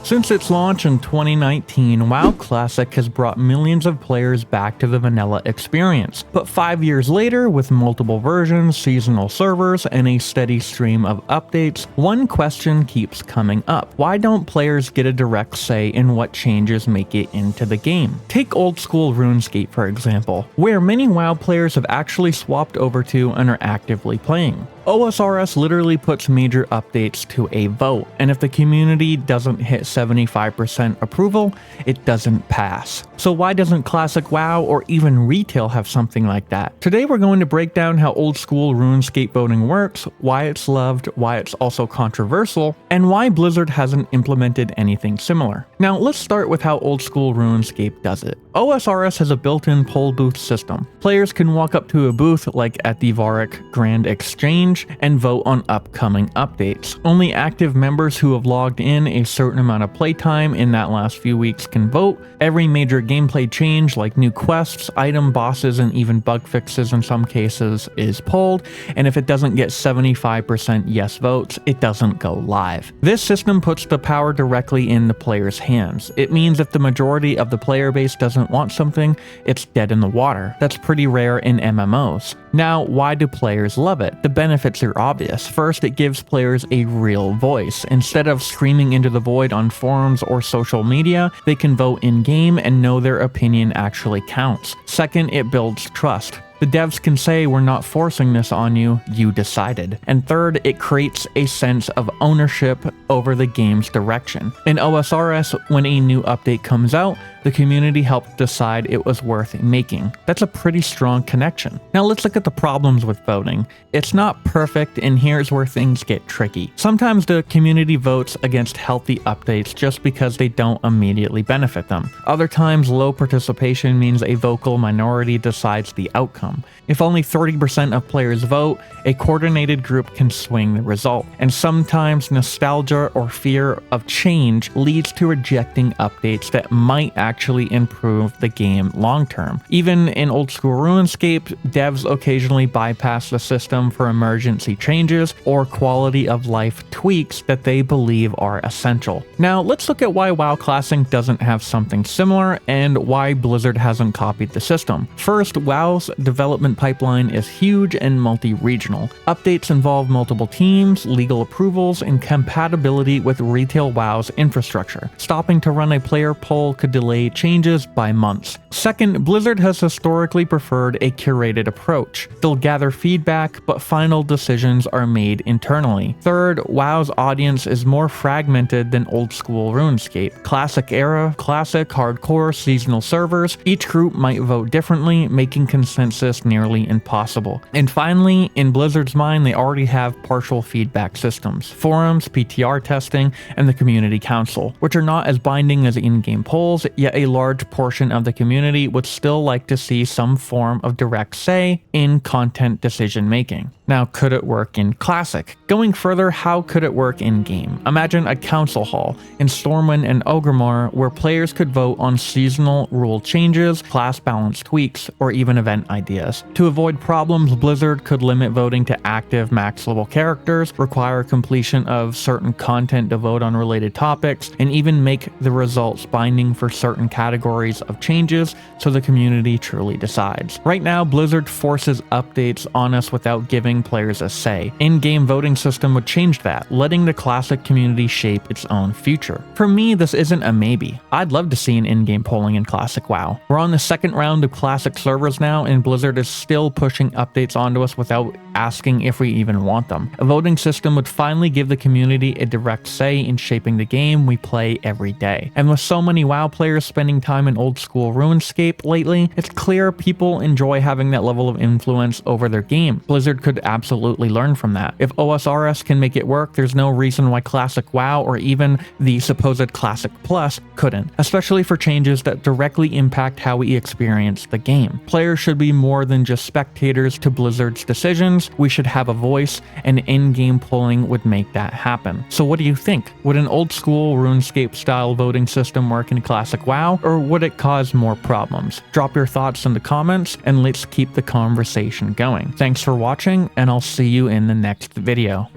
Since its launch in 2019, WoW Classic has brought millions of players back to the vanilla experience. But 5 years later, with multiple versions, seasonal servers, and a steady stream of updates, one question keeps coming up. Why don't players get a direct say in what changes make it into the game? Take old school RuneScape for example, where many WoW players have actually swapped over to and are actively playing. OSRS literally puts major updates to a vote, and if the community doesn't hit 75% approval, it doesn't pass. So why doesn't Classic WoW or even retail have something like that? Today we're going to break down how old school RuneScape voting works, why it's loved, why it's also controversial, and why Blizzard hasn't implemented anything similar. Now let's start with how old school RuneScape does it. OSRS has a built-in poll booth system. Players can walk up to a booth like at the Varric Grand Exchange and vote on upcoming updates. Only active members who have logged in a certain amount of playtime in that last few weeks can vote. Every major gameplay change like new quests, item bosses, and even bug fixes in some cases is polled, and if it doesn't get 75% yes votes, it doesn't go live. This system puts the power directly in the player's hands. It means if the majority of the player base doesn't want something, it's dead in the water. That's pretty rare in MMOs. Now, why do players love it? The benefits are obvious. First, it gives players a real voice. Instead of screaming into the void on forums or social media, they can vote in-game and know their opinion actually counts. Second, it builds trust. The devs can say, we're not forcing this on you, you decided. And third, it creates a sense of ownership over the game's direction. In OSRS, when a new update comes out, the community helped decide it was worth making. That's a pretty strong connection. Now let's look at the problems with voting. It's not perfect, and here's where things get tricky. Sometimes the community votes against healthy updates just because they don't immediately benefit them. Other times, low participation means a vocal minority decides the outcome. If only 30% of players vote, a coordinated group can swing the result. And sometimes nostalgia or fear of change leads to rejecting updates that might actually improve the game long term. Even in old school RuneScape, devs occasionally bypass the system for emergency changes or quality of life tweaks that they believe are essential. Now let's look at why WoW Classic doesn't have something similar and why Blizzard hasn't copied the system. First, WoW's development pipeline is huge and multi-regional. Updates involve multiple teams, legal approvals, and compatibility with retail WoW's infrastructure. Stopping to run a player poll could delay changes by months. Second, Blizzard has historically preferred a curated approach. They'll gather feedback, but final decisions are made internally. Third, WoW's audience is more fragmented than old school RuneScape. Classic era, classic, hardcore, seasonal servers, each group might vote differently, making consensus nearly impossible. And finally, in Blizzard's mind, they already have partial feedback systems, forums, PTR testing, and the community council, which are not as binding as in-game polls, yet a large portion of the community would still like to see some form of direct say in content decision making. Now, could it work in Classic? Going further, how could it work in-game? Imagine a council hall in Stormwind and Orgrimmar where players could vote on seasonal rule changes, class balance tweaks, or even event ideas. To avoid problems, Blizzard could limit voting to active max-level characters, require completion of certain content to vote on related topics, and even make the results binding for certain categories of changes so the community truly decides. Right now, Blizzard forces updates on us without giving players a say. In-game voting system would change that, letting the Classic community shape its own future. For me, this isn't a maybe. I'd love to see an in-game polling in Classic WoW. We're on the second round of Classic servers now, and Blizzard is still pushing updates onto us without asking if we even want them. A voting system would finally give the community a direct say in shaping the game we play every day. And with so many WoW players spending time in old school RuneScape lately, it's clear people enjoy having that level of influence over their game. Blizzard could absolutely learn from that. If OSRS can make it work, there's no reason why Classic WoW or even the supposed Classic Plus couldn't, especially for changes that directly impact how we experience the game. Players should be more than just spectators to Blizzard's decisions. We should have a voice, and in-game polling would make that happen. So what do you think? Would an old school RuneScape style voting system work in Classic WoW, or would it cause more problems? Drop your thoughts in the comments, and let's keep the conversation going. Thanks for watching, and I'll see you in the next video.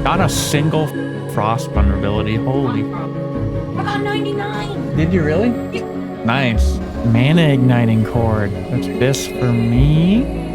Not a single frost vulnerability, holy. $2.99. Did you really? Yep. Nice. Mana igniting cord. That's this for me.